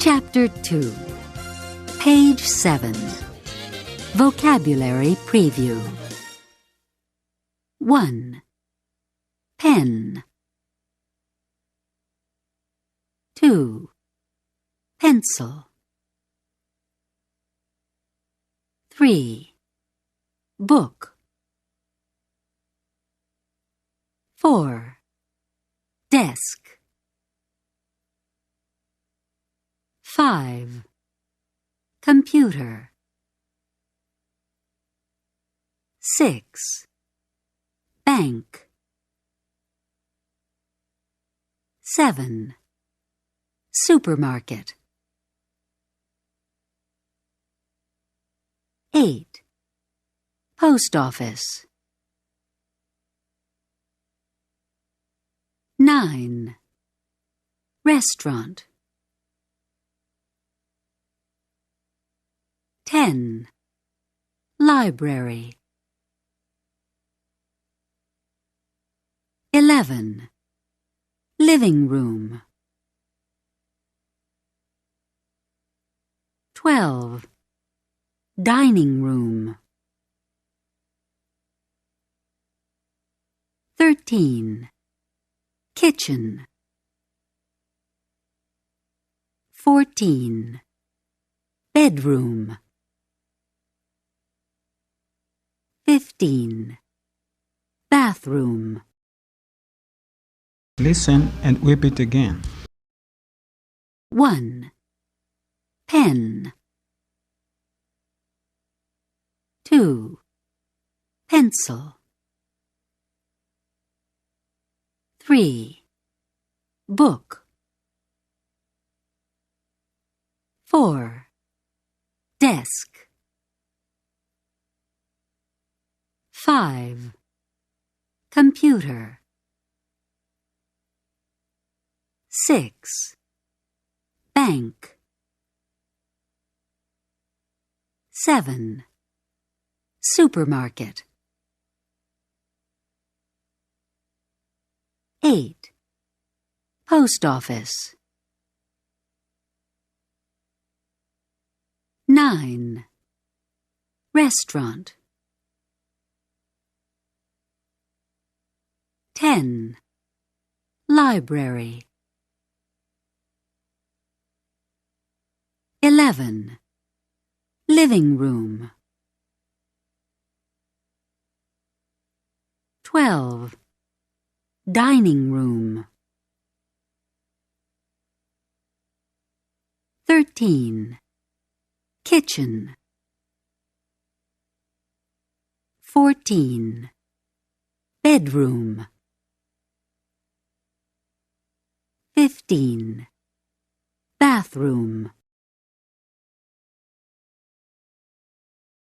Chapter 2, Page 7, Vocabulary Preview. 1. Pen. 2. Pencil. 3. Book. 4. Desk. 5. Computer. 6. Bank. 7. Supermarket. 8. Post office. 9. Restaurant. 10. Library. 11. Living room. 12. Dining room. 13. Kitchen. 14. Bedroom. 15. Bathroom. Listen and repeat again. 1. Pen. 2. Pencil. 3. Book. 4. Desk. 5. Computer. 6. Bank. 7. Supermarket. 8. Post office. 9. Restaurant. 10. Library. 11. Living room. 12. Dining room. 13. Kitchen. 14. Bedroom. 15. Bathroom.